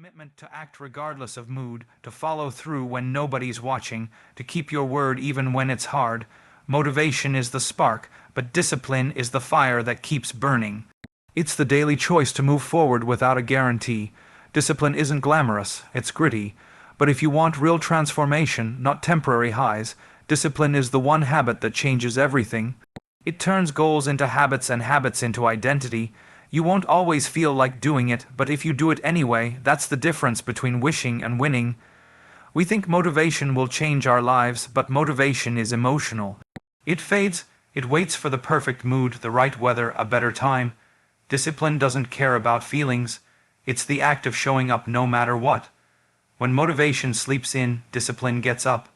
commitment to act regardless of mood, to follow through when nobody's watching, to keep your word even when it's hard. Motivation is the spark, but discipline is the fire that keeps burning. It's the daily choice to move forward without a guarantee. Discipline isn't glamorous, it's gritty. But if you want real transformation, not temporary highs, discipline is the one habit that changes everything. It turns goals into habits and habits into identity. You won't always feel like doing it, but if you do it anyway, that's the difference between wishing and winning. We think motivation will change our lives, but motivation is emotional. It fades, it waits for the perfect mood, the right weather, a better time. Discipline doesn't care about feelings. It's the act of showing up no matter what. When motivation sleeps in, discipline gets up.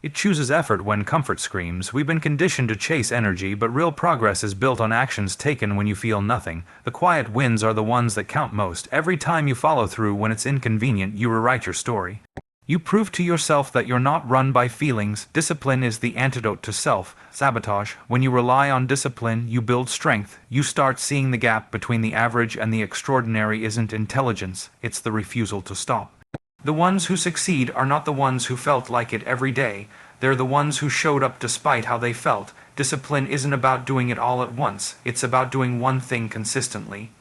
It chooses effort when comfort screams. We've been conditioned to chase energy, but real progress is built on actions taken when you feel nothing. The quiet wins are the ones that count most. Every time you follow through when it's inconvenient, you rewrite your story. You prove to yourself that you're not run by feelings. Discipline is the antidote to self-sabotage. When you rely on discipline, you build strength. You start seeing the gap between the average and the extraordinary isn't intelligence, it's the refusal to stop. The ones who succeed are not the ones who felt like it every day. They're the ones who showed up despite how they felt. Discipline isn't about doing it all at once. It's about doing one thing consistently.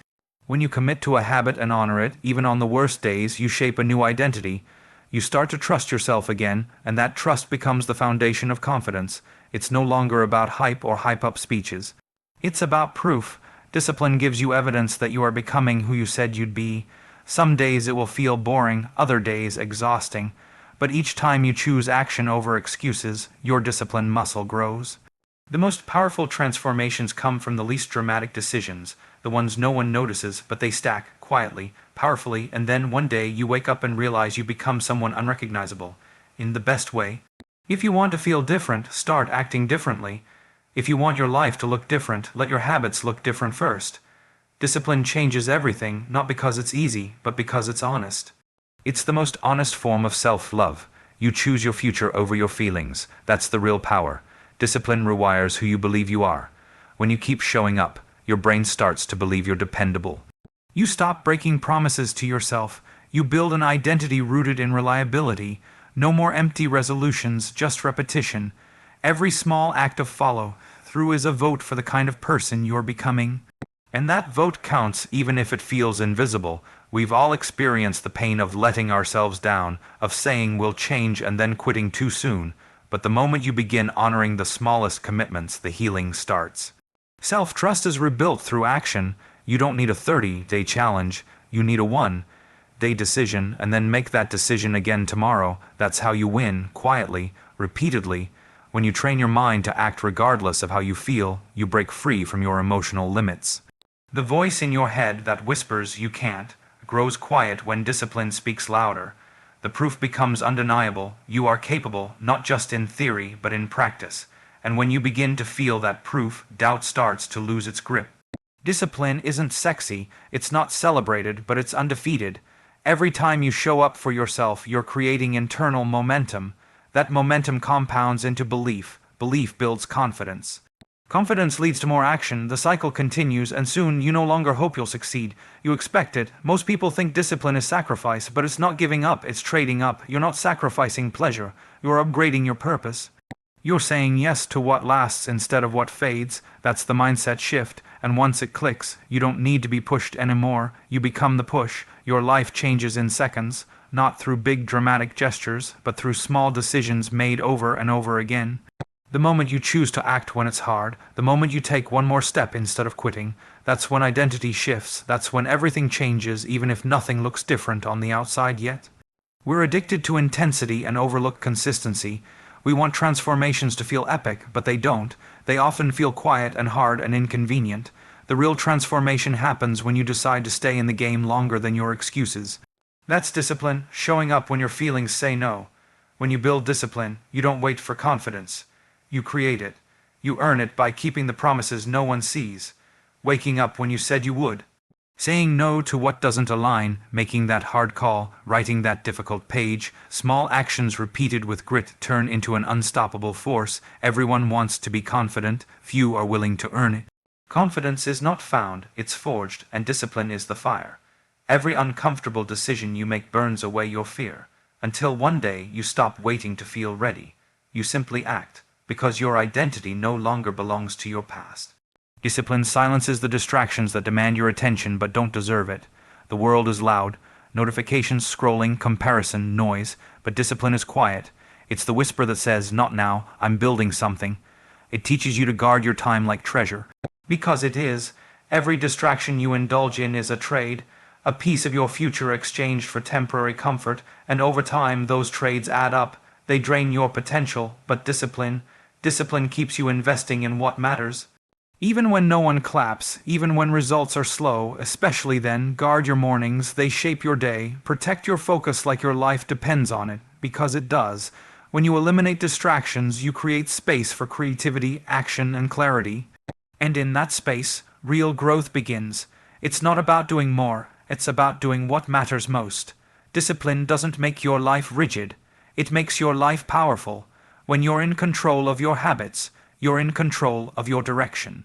When you commit to a habit and honor it, even on the worst days, you shape a new identity. You start to trust yourself again, and that trust becomes the foundation of confidence. It's no longer about hype or hype-up speeches. It's about proof. Discipline gives you evidence that you are becoming who you said you'd be. Some days it will feel boring, other days exhausting. But each time you choose action over excuses, your discipline muscle grows. The most powerful transformations come from the least dramatic decisions, the ones no one notices, but they stack, quietly, powerfully, and then one day you wake up and realize you become someone unrecognizable, in the best way. If you want to feel different, start acting differently. If you want your life to look different, let your habits look different first. Discipline changes everything, not because it's easy, but because it's honest. It's the most honest form of self-love. You choose your future over your feelings. That's the real power. Discipline rewires who you believe you are. When you keep showing up, your brain starts to believe you're dependable. You stop breaking promises to yourself. You build an identity rooted in reliability. No more empty resolutions, just repetition. Every small act of follow-through is a vote for the kind of person you're becoming. And that vote counts even if it feels invisible. We've all experienced the pain of letting ourselves down, of saying we'll change and then quitting too soon. But the moment you begin honoring the smallest commitments, the healing starts. Self-trust is rebuilt through action. You don't need a 30-day challenge. You need a 1-day decision, and then make that decision again tomorrow. That's how you win, quietly, repeatedly. When you train your mind to act regardless of how you feel, you break free from your emotional limits. The voice in your head that whispers you can't grows quiet when discipline speaks louder. The proof becomes undeniable. You are capable, not just in theory, but in practice. And when you begin to feel that proof, doubt starts to lose its grip. Discipline isn't sexy, it's not celebrated, but it's undefeated. Every time you show up for yourself, you're creating internal momentum. That momentum compounds into belief. Belief builds confidence. Confidence leads to more action, the cycle continues, and soon you no longer hope you'll succeed. You expect it. Most people think discipline is sacrifice, but it's not giving up, it's trading up. You're not sacrificing pleasure, you're upgrading your purpose. You're saying yes to what lasts instead of what fades. That's the mindset shift, and once it clicks, you don't need to be pushed anymore. You become the push. Your life changes in seconds, not through big dramatic gestures, but through small decisions made over and over again. The moment you choose to act when it's hard, the moment you take one more step instead of quitting, that's when identity shifts, that's when everything changes even if nothing looks different on the outside yet. We're addicted to intensity and overlook consistency. We want transformations to feel epic, but they don't. They often feel quiet and hard and inconvenient. The real transformation happens when you decide to stay in the game longer than your excuses. That's discipline, showing up when your feelings say no. When you build discipline, you don't wait for confidence. You create it. You earn it by keeping the promises no one sees. Waking up when you said you would. Saying no to what doesn't align, making that hard call, writing that difficult page. Small actions repeated with grit turn into an unstoppable force. Everyone wants to be confident, few are willing to earn it. Confidence is not found, it's forged, and discipline is the fire. Every uncomfortable decision you make burns away your fear, until one day you stop waiting to feel ready. You simply act, because your identity no longer belongs to your past. Discipline silences the distractions that demand your attention but don't deserve it. The world is loud, notifications, scrolling, comparison, noise, but discipline is quiet. It's the whisper that says, "Not now, I'm building something." It teaches you to guard your time like treasure. Because it is. Every distraction you indulge in is a trade, a piece of your future exchanged for temporary comfort, and over time those trades add up. They drain your potential, but discipline keeps you investing in what matters. Even when no one claps, even when results are slow, especially then, guard your mornings, they shape your day. Protect your focus like your life depends on it, because it does. When you eliminate distractions, you create space for creativity, action, and clarity. And in that space, real growth begins. It's not about doing more, it's about doing what matters most. Discipline doesn't make your life rigid, it makes your life powerful. When you're in control of your habits, you're in control of your direction.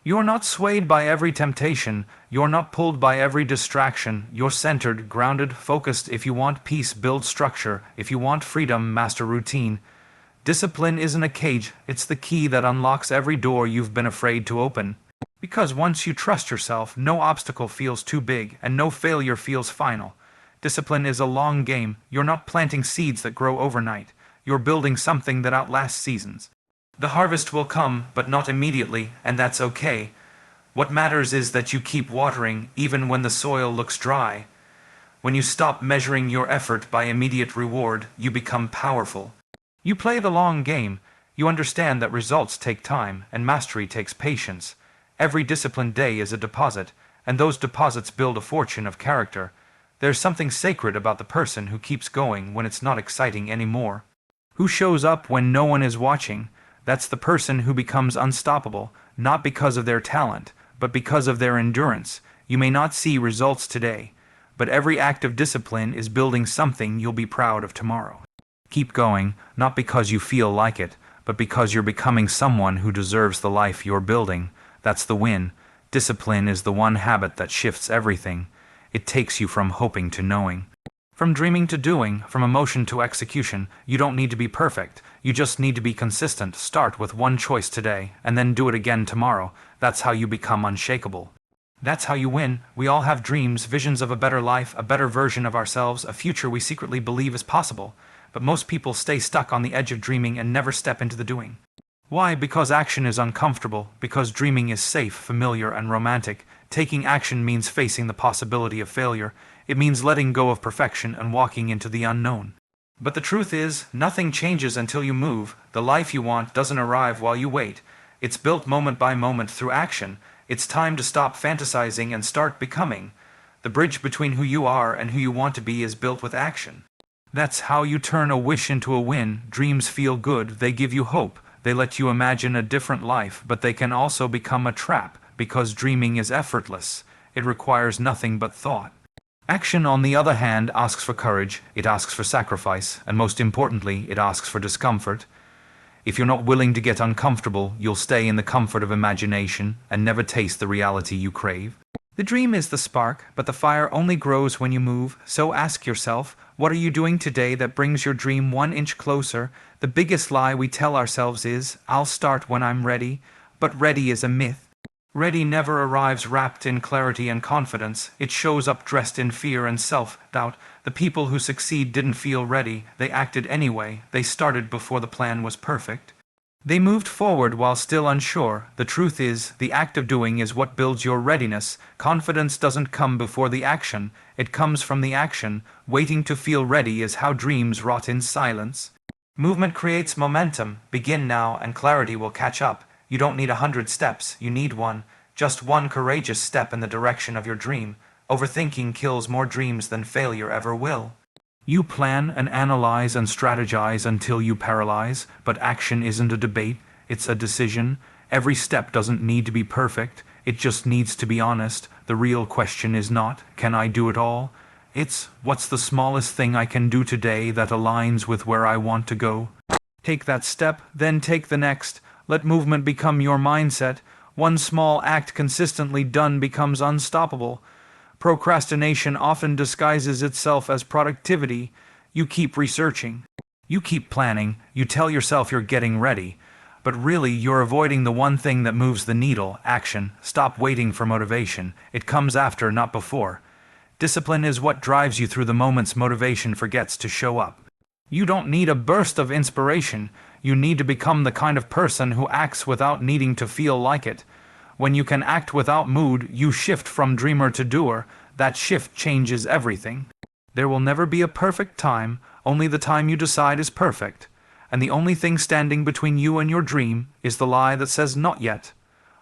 You're not swayed by every temptation, you're not pulled by every distraction, you're centered, grounded, focused. If you want peace, build structure. If you want freedom, master routine. Discipline isn't a cage, it's the key that unlocks every door you've been afraid to open. Because once you trust yourself, no obstacle feels too big, and no failure feels final. Discipline is a long game. You're not planting seeds that grow overnight. You're building something that outlasts seasons. The harvest will come, but not immediately, and that's okay. What matters is that you keep watering, even when the soil looks dry. When you stop measuring your effort by immediate reward, you become powerful. You play the long game. You understand that results take time, and mastery takes patience. Every disciplined day is a deposit, and those deposits build a fortune of character. There's something sacred about the person who keeps going when it's not exciting anymore. Who shows up when no one is watching. That's the person who becomes unstoppable, not because of their talent, but because of their endurance. You may not see results today, but every act of discipline is building something you'll be proud of tomorrow. Keep going, not because you feel like it, but because you're becoming someone who deserves the life you're building. That's the win. Discipline is the one habit that shifts everything. It takes you from hoping to knowing. From dreaming to doing, from emotion to execution. You don't need to be perfect. You just need to be consistent. Start with one choice today, and then do it again tomorrow. That's how you become unshakable. That's how you win. We all have dreams, visions of a better life, a better version of ourselves, a future we secretly believe is possible. But most people stay stuck on the edge of dreaming and never step into the doing. Why? Because action is uncomfortable, because dreaming is safe, familiar, and romantic. Taking action means facing the possibility of failure. It means letting go of perfection and walking into the unknown. But the truth is, nothing changes until you move. The life you want doesn't arrive while you wait. It's built moment by moment through action. It's time to stop fantasizing and start becoming. The bridge between who you are and who you want to be is built with action. That's how you turn a wish into a win. Dreams feel good, they give you hope. They let you imagine a different life, but they can also become a trap, because dreaming is effortless. It requires nothing but thought. Action, on the other hand, asks for courage, it asks for sacrifice, and most importantly, it asks for discomfort. If you're not willing to get uncomfortable, you'll stay in the comfort of imagination and never taste the reality you crave. The dream is the spark, but the fire only grows when you move. So ask yourself, what are you doing today that brings your dream 1 inch closer? The biggest lie we tell ourselves is, I'll start when I'm ready. But ready is a myth. Ready never arrives wrapped in clarity and confidence. It shows up dressed in fear and self-doubt. The people who succeed didn't feel ready. They acted anyway. They started before the plan was perfect. They moved forward while still unsure. The truth is, the act of doing is what builds your readiness. Confidence doesn't come before the action. It comes from the action. Waiting to feel ready is how dreams rot in silence. Movement creates momentum. Begin now and clarity will catch up. You don't need 100 steps. You need one. Just one courageous step in the direction of your dream. Overthinking kills more dreams than failure ever will. You plan and analyze and strategize until you paralyze, but action isn't a debate, it's a decision. Every step doesn't need to be perfect, it just needs to be honest. The real question is not, can I do it all? It's, what's the smallest thing I can do today that aligns with where I want to go? Take that step, then take the next. Let movement become your mindset. One small act consistently done becomes unstoppable. Procrastination often disguises itself as productivity. You keep researching. You keep planning. You tell yourself you're getting ready. But really, you're avoiding the one thing that moves the needle: action. Stop waiting for motivation. It comes after, not before. Discipline is what drives you through the moments motivation forgets to show up. You don't need a burst of inspiration. You need to become the kind of person who acts without needing to feel like it. When you can act without mood, you shift from dreamer to doer. That shift changes everything. There will never be a perfect time, only the time you decide is perfect. And the only thing standing between you and your dream is the lie that says not yet.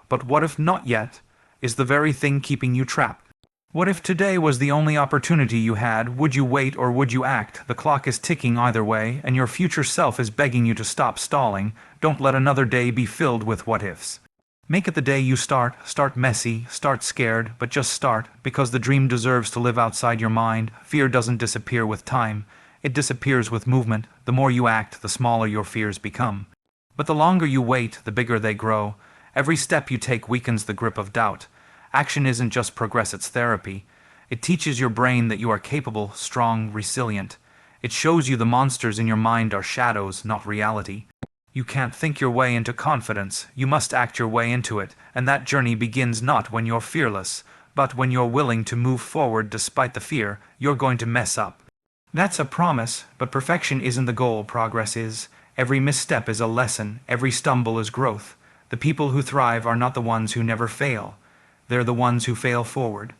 But what if not yet is the very thing keeping you trapped? What if today was the only opportunity you had? Would you wait or would you act? The clock is ticking either way, and your future self is begging you to stop stalling. Don't let another day be filled with what-ifs. Make it the day you start. Start messy, start scared, but just start, because the dream deserves to live outside your mind. Fear doesn't disappear with time. It disappears with movement. The more you act, the smaller your fears become. But the longer you wait, the bigger they grow. Every step you take weakens the grip of doubt. Action isn't just progress, it's therapy. It teaches your brain that you are capable, strong, resilient. It shows you the monsters in your mind are shadows, not reality. You can't think your way into confidence. You must act your way into it, and that journey begins not when you're fearless, but when you're willing to move forward despite the fear you're going to mess up. That's a promise, but perfection isn't the goal, progress is. Every misstep is a lesson, every stumble is growth. The people who thrive are not the ones who never fail. They're the ones who fail forward.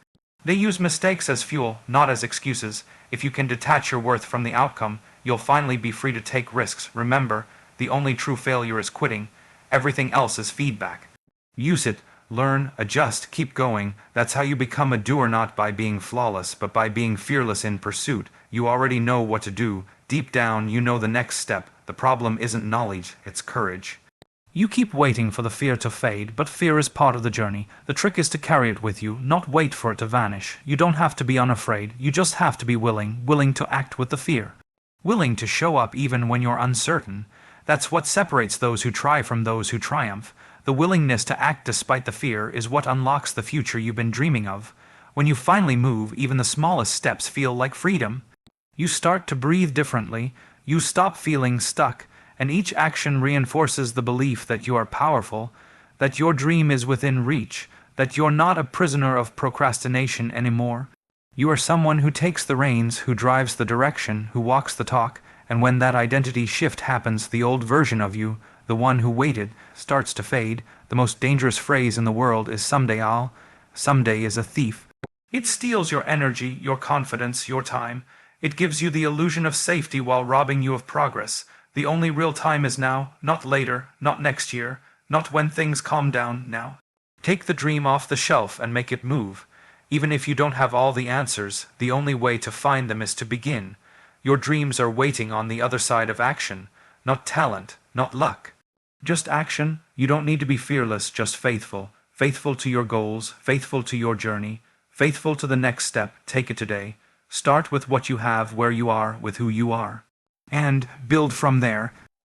They use mistakes as fuel, not as excuses. If you can detach your worth from the outcome, you'll finally be free to take risks. Remember, the only true failure is quitting. Everything else is feedback. Use it, learn, adjust, keep going. That's how you become a doer, not by being flawless, but by being fearless in pursuit. You already know what to do. Deep down, you know the next step. The problem isn't knowledge, it's courage. You keep waiting for the fear to fade, but fear is part of the journey. The trick is to carry it with you, not wait for it to vanish. You don't have to be unafraid, you just have to be willing to act with the fear. Willing to show up even when you're uncertain. That's what separates those who try from those who triumph. The willingness to act despite the fear is what unlocks the future you've been dreaming of. When you finally move, even the smallest steps feel like freedom. You start to breathe differently, you stop feeling stuck, and each action reinforces the belief that you are powerful, that your dream is within reach, that you're not a prisoner of procrastination anymore. You are someone who takes the reins, who drives the direction, who walks the talk, and when that identity shift happens, the old version of you, the one who waited, starts to fade. The most dangerous phrase in the world is someday someday is a thief. It steals your energy, your confidence, your time. It gives you the illusion of safety while robbing you of progress. The only real time is now, not later, not next year, not when things calm down, now. Take the dream off the shelf and make it move. Even if you don't have all the answers, the only way to find them is to begin. Your dreams are waiting on the other side of action, not talent, not luck. Just action. You don't need to be fearless, just faithful. Faithful to your goals, faithful to your journey, faithful to the next step. Take it today. Start with what you have, where you are, with who you are. And build from there.